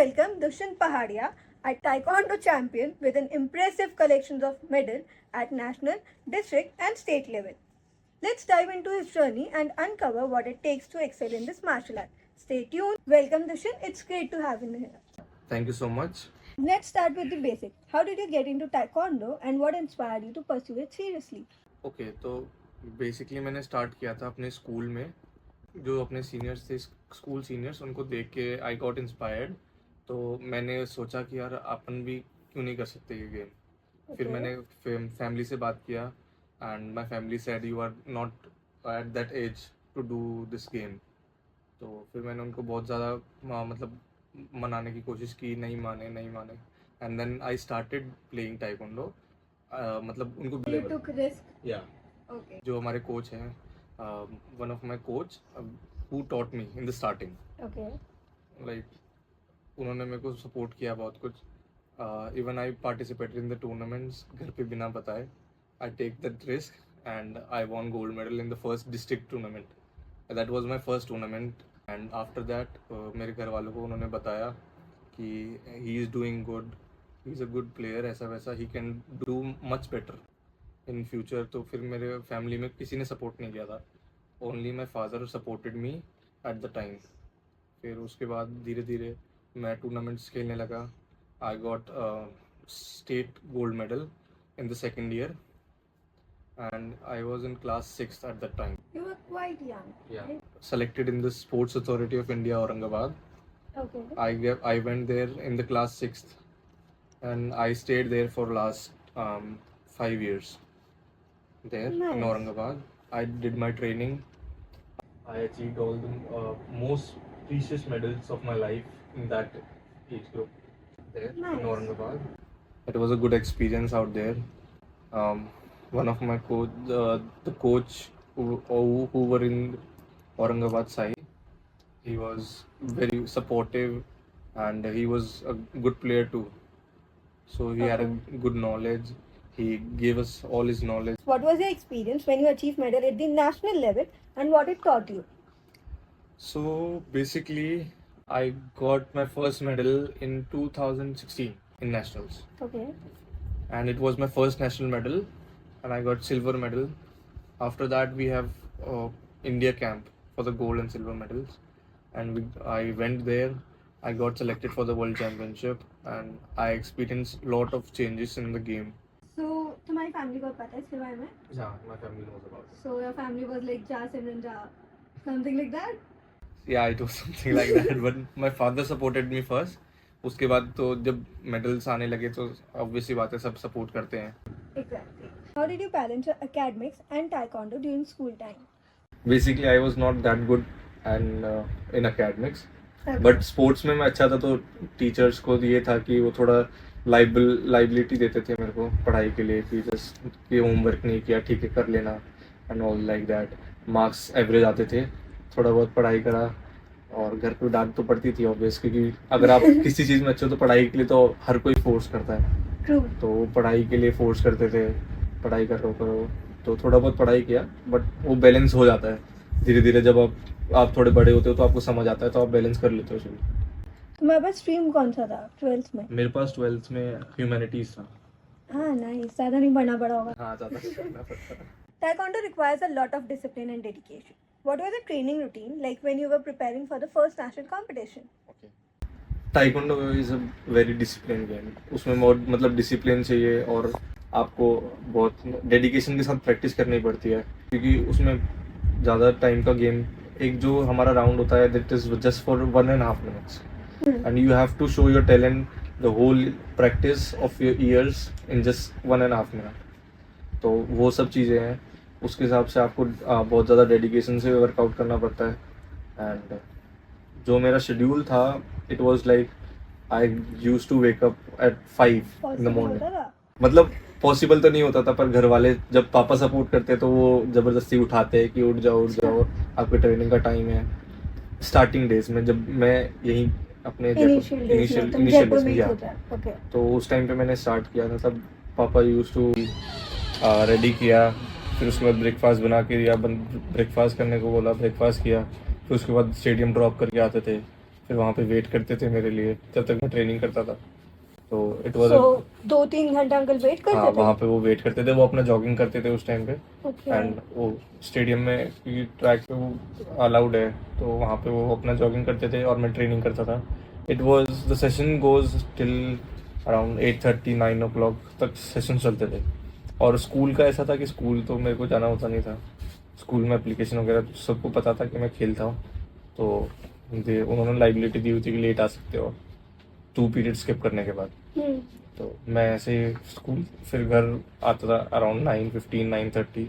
welcome Dushyant Pahadia, a taekwondo champion with an impressive collection of medals at national, district and state level. Let's dive into his journey and uncover what it takes to excel in this martial art. Stay tuned. Welcome Dushyant, it's great to have you here. Thank you so much. Let's start with the basics. How did you get into taekwondo and what inspired you to pursue it seriously? Okay तो basically मैंने start किया था अपने school में, जो अपने seniors थे school seniors, उनको देख के आई गॉट इंस्पायर्ड। तो मैंने सोचा कि यार अपन भी क्यों नहीं कर सकते ये गेम। फिर मैंने फैमिली से बात किया and my family said you are not at that age to do this game. तो फिर मैंने उनको बहुत ज़्यादा मतलब मनाने की कोशिश की, नहीं माने and then I started playing taekwondo. मतलब उनको You took risk. या Okay. जो हमारे कोच हैं, one of my coach who taught me in the starting, Okay. Like उन्होंने मेरे को सपोर्ट किया बहुत कुछ। Even I participated in the tournaments घर पे बिना बताए। I take that risk and I won gold medal in the first district tournament. That was my first tournament and after that मेरे घर वालों को उन्होंने बताया कि he is doing good, he is a good player, ऐसा वैसा, he can do much better in future. तो फिर मेरे फैमिली में किसी ने सपोर्ट नहीं किया था, only my father supported me at the time. फिर उसके बाद धीरे धीरे मैं टूर्नामेंट्स खेलने लगा। I got state gold medal in the second year and I was in class 6th at that time. You were quite young. right? Selected in the Sports Authority of India, Aurangabad. Okay. I went there in the class 6th and I stayed there for last 5 years there in Nice. Aurangabad. I did my training. I achieved all the most precious medals of my life in that age group there Nice. in Aurangabad. It was a good experience out there. One of my the coach who were in Aurangabad Sai, he was very supportive and he was a good player too. So he had a good knowledge. He gave us all his knowledge. What was your experience when you achieved medal at the national level and what it taught you? So basically, I got my first medal in 2016 in nationals, Okay. and it was my first national medal, and I got silver medal. After that, we have India camp for the gold and silver medals, and I went there. I got selected for the world championship, and I experienced lot of changes in the game. So, तुम्हारी family को पता है इसके बारे में? Yeah, my family knows about it. So your family was like, "Ja Simran ja," something like that. Yeah, it was something like that. But my father supported me first. उसके बाद तो जब मेडल्स आने लगे तो obviously बात है, सब सपोर्ट करते हैं। Exactly. How did you balance your academics and taekwondo during school time? Basically, I was not that good and in academics. Okay. But sports में मैं अच्छा था, तो टीचर्स को ये था कि वो थोड़ा लाइबिलिटी देते थे मेरे को पढ़ाई के लिए, कि जस्ट ये होमवर्क नहीं किया, ठीक है कर लेना and all like that. Marks average आते थे, थोड़ा बहुत पढ़ाई करा, और घर पे डांट तो पड़ती थी ऑब्वियस, क्योंकि अगर आप किसी चीज़ में अच्छे हो तो पढ़ाई के लिए तो हर कोई फोर्स करता है। True. तो वो पढ़ाई के लिए फोर्स करते थे, पढ़ाई करो, तो थोड़ा बहुत पढ़ाई किया, बट वो बैलेंस हो जाता है धीरे धीरे। जब आप थोड़े बड़े होते हो तो आपको समझ आता है, तो आप बैलेंस कर लेते हो सब। तुम्हारे पास स्ट्रीम कौन सा था 12th में? मेरे पास 12th में ह्यूमैनिटीज था। हाँ, nice. ज़्यादा नहीं पढ़ना पड़ा होगा. हाँ, ज़्यादा करना पड़ता है। Taekwondo requires a lot of discipline and dedication. What was the training routine like when you were preparing for the first national competition? Taekwondo is a very discipline game. उसमें बहुत मतलब डिसिप्लिन चाहिए, और आपको बहुत डेडिकेशन के साथ practice करनी पड़ती है, क्योंकि उसमें ज़्यादा टाइम का गेम, एक जो हमारा राउंड होता है that is just for 1.5 minutes, and you have to show your talent, the whole practice of your years in just 1.5 minute। तो वो सब चीज़ें हैं, उसके हिसाब से आपको बहुत ज़्यादा डेडिकेशन से वर्कआउट करना पड़ता है। एंड जो मेरा शेड्यूल था, it was like I used to wake up at 5 in the morning। मतलब पॉसिबल तो नहीं होता था, पर घर वाले जब पापा सपोर्ट करते तो वो ज़बरदस्ती उठाते हैं कि उठ जाओ आपके ट्रेनिंग का टाइम है। स्टार्टिंग डेज में जब मैं यहीं अपने इनिशियल डेज में गया, तो उस टाइम पे मैंने स्टार्ट किया था, तब पापा यूज्ड टू रेडी किया, फिर उसके बाद ब्रेकफास्ट बना के दिया, ब्रेकफास्ट करने को बोला, ब्रेकफास्ट किया, फिर उसके बाद स्टेडियम ड्रॉप करके आते थे, फिर वहाँ पे वेट करते थे मेरे लिए जब तक मैं ट्रेनिंग करता था। तो इट वाज So 2-3 घंटा अंकल वेट हाँ, करते थे? वहाँ पे वो वेट करते थे, वो अपना जॉगिंग करते थे उस टाइम पे। Okay. एंड वो स्टेडियम में, क्योंकि ट्रैक पे वो अलाउड है, तो वहाँ पे वो अपना जॉगिंग करते थे और मैं ट्रेनिंग करता था। It was the session goes till around 8:30 9 o'clock तक सेशन चलते थे। और स्कूल का ऐसा था कि स्कूल तो मेरे को जाना होता नहीं था, स्कूल में एप्लीकेशन वगैरह तो सबको पता था कि मैं खेलता हूँ। तो उन्होंने लाइबिलिटी दी हुई थी कि लेट आ सकते हो 2 पीरियड स्किप करने के बाद। Hmm. तो मैं ऐसे ही स्कूल फिर घर आता था अराउंड 9:15 9:30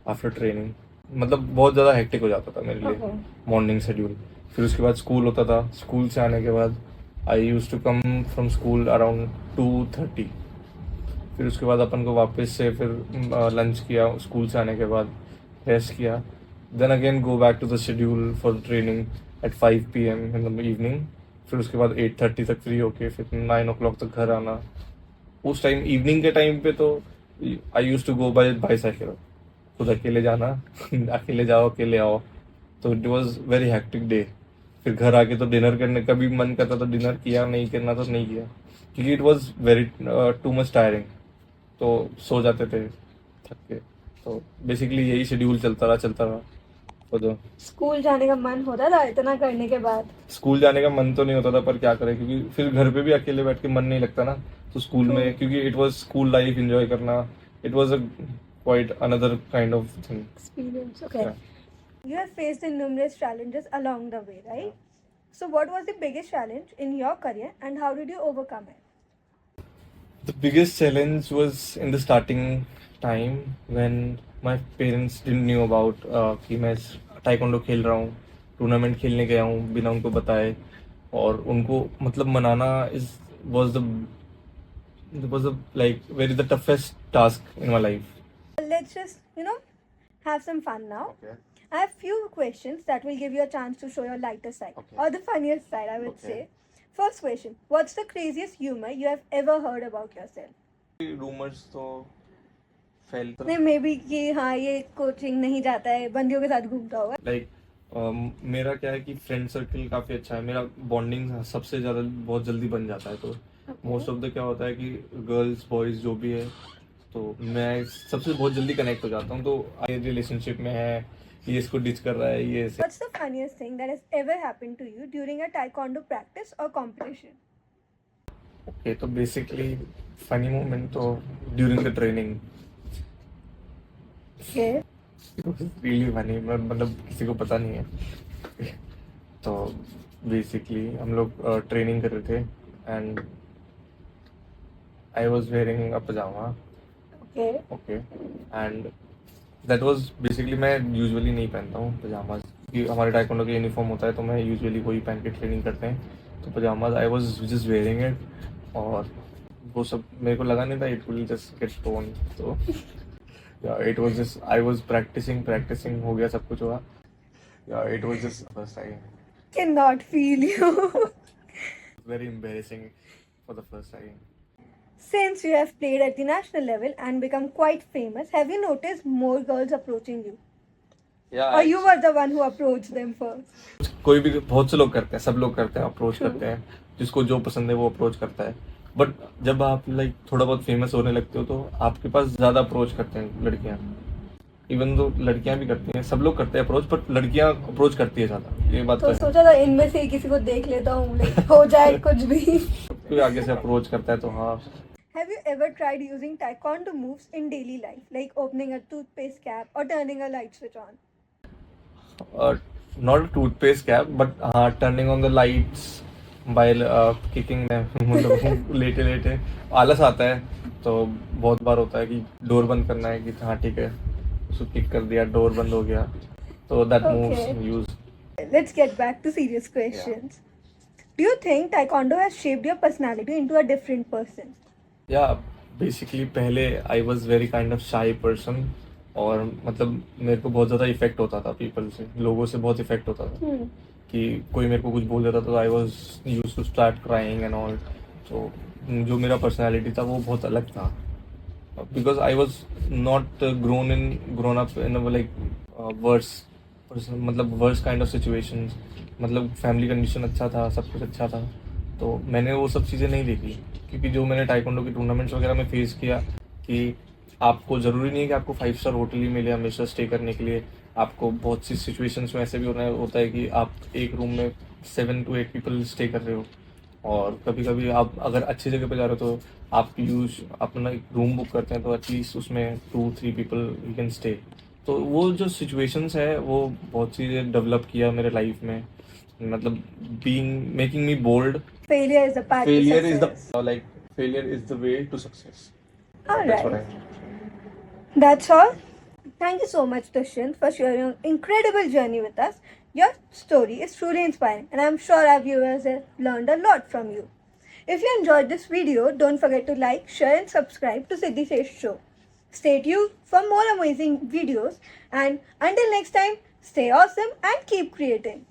आफ्टर ट्रेनिंग। मतलब बहुत ज़्यादा हेक्टिक हो जाता था मेरे लिए Okay. Morning schedule. फिर उसके बाद स्कूल होता था, स्कूल से आने के बाद I used to come from school around 2:30। फिर उसके बाद अपन को वापस से फिर लंच किया, स्कूल से आने के बाद रेस्ट किया, then again go back to the schedule for training at 5 PM in the evening. फिर उसके बाद 8:30 तक फ्री होके फिर 9 o'clock तक घर आना। उस टाइम इवनिंग के टाइम पे तो I used to go by bicycle, खुद अकेले जाना अकेले जाओ अकेले आओ। तो it was very hectic day. फिर घर आके तो डिनर करने का भी मन करता था, डिनर किया, नहीं करना तो नहीं किया, क्योंकि it was very too much tiring. तो सो जाते थे थक के। तो बेसिकली यही शेड्यूल चलता रहा। तो स्कूल जाने का मन होता था इतना करने के बाद? स्कूल जाने का मन तो नहीं होता था, पर क्या करें, क्योंकि फिर घर पे भी अकेले बैठ के मन नहीं लगता ना। तो स्कूल True. में, क्योंकि it was school life enjoy करना, it was a quite another kind of thing. Experience. Okay. You have faced numerous challenges along the way, right? So what was the biggest challenge in your career and how did you overcome it? The biggest challenge was in the starting time when my parents didn't knew about कि मैं taekwondo खेल रहा हूँ, tournament खेलने गया हूँ बिना उनको बताए। और उनको मतलब मनाना is was the like very the toughest task in my life. Let's just, have some fun now. Okay. I have few questions that will give you a chance to show your lighter side Okay. or the funniest side, I would Okay. say. First question, what's the craziest humor you have ever heard about yourself? Rumours तो फैलते नहीं, may be कि हाँ ये coaching नहीं जाता है, बंदियों के साथ घूमता होगा. लाइक मेरा क्या है कि फ्रेंड सर्कल काफ़ी अच्छा है, मेरा बॉन्डिंग सबसे ज़्यादा बहुत जल्दी बन जाता है। तो मोस्ट ऑफ द क्या होता है कि गर्ल्स बॉयज़ जो भी है, तो मैं सबसे बहुत जल्दी कनेक्ट हो जाता हूँ। तो ये रिलेशनशिप में है, ये इसको डिच कर रहा है, ये What's the funniest thing that has ever happened to you during a taekwondo practice or competition? Okay. तो बेसिकली फनी मोमेंट तो during the training, Okay. Really funny, मतलब किसी को पता नहीं है। तो बेसिकली हम लोग ट्रेनिंग कर रहे थे and I was wearing a pajama. Okay. Okay. And that was basically, मैं यूजुअली नहीं पहनता हूँ पजामा, क्योंकि हमारे टाइकोंडो का यूनिफॉर्म होता है, तो मैं यूजुअली वही पहन के ट्रेनिंग करते हैं। तो पजामा I was just wearing it, और वो सब मेरे को लगा नहीं था it will just get torn. तो it was just I was practising हो गया, सब कुछ हुआ। It was just first time, Cannot feel you. Very embarrassing for the first time. Since you have played at the national level and become quite famous, have you noticed more girls approaching you? Or you were the one who approached them first? कोई भी, बहुत से लोग करते हैं, सब लोग करते हैं, अप्रोच करते हैं, जिसको जो पसंद है वो अप्रोच करता है। बट जब आप लाइक थोड़ा बहुत फेमस होने लगते हो, तो आपके पास ज़्यादा अप्रोच करते हैं लड़कियां। इवन तो लड़कियां भी करती हैं, सब लोग करते हैं अप्रोच, बट लड़कियां अप्रोच करती है ज़्यादा, ये बात तो है। सोचा था इनमें से ही किसी को देख लेता हूँ, like, हो जाए कुछ भी. कोई आगे से अप्रोच करता है तो हाँ। Have you ever tried using taekwondo moves in daily life, like opening a toothpaste cap or turning a light switch on? Not toothpaste cap, but हाँ, turning on the lights by kicking. मतलब लेटे लेटे आलस आता है, तो बहुत बार होता है कि डोर बंद करना है, कि हाँ ठीक है, उसको किक कर दिया, डोर बंद हो गया, तो that moves use. Let's get back to serious questions. Do you think taekwondo has shaped your personality into a different person? या बेसिकली पहले I was very kind of शाई पर्सन, और मतलब मेरे को बहुत ज़्यादा इफेक्ट होता था पीपल से, लोगों से बहुत इफेक्ट होता था। कि कोई मेरे को कुछ बोल देता तो I was use to start crying and all. तो जो मेरा पर्सनैलिटी था वो बहुत अलग था, because I was not grown up in like worse मतलब वर्स्ट काइंड ऑफ सिचुएशंस, मतलब फैमिली कंडीशन अच्छा था, सब कुछ अच्छा था, तो मैंने वो सब चीज़ें नहीं देखी। क्योंकि जो मैंने टाइकोंडो के टूर्नामेंट्स वगैरह में फेस किया कि आपको ज़रूरी नहीं है कि आपको 5 स्टार होटल ही मिले हमेशा स्टे करने के लिए। आपको बहुत सी सिचुएशंस में ऐसे भी होता है कि आप एक रूम में 7 to 8 पीपल स्टे कर रहे हो, और कभी कभी आप अगर अच्छी जगह पे जा रहे हो तो आप यूज अपना एक रूम बुक करते हैं तो एटलीस्ट उसमें 2-3 पीपल यू कैन स्टे। तो वो जो सिचुएशंस है वो बहुत चीज़ें डेवलप किया मेरे लाइफ में, मतलब being making me bold. Failure is a path to Failure is success. the like failure is the way to success. All That's what right. I. That's all. Thank you so much, Dushyant, for sharing your incredible journey with us. Your story is truly inspiring, and I'm sure our viewers have learned a lot from you. If you enjoyed this video, don't forget to like, share, and subscribe to Siddhi Sesh Show. Stay tuned for more amazing videos, and until next time, stay awesome and keep creating.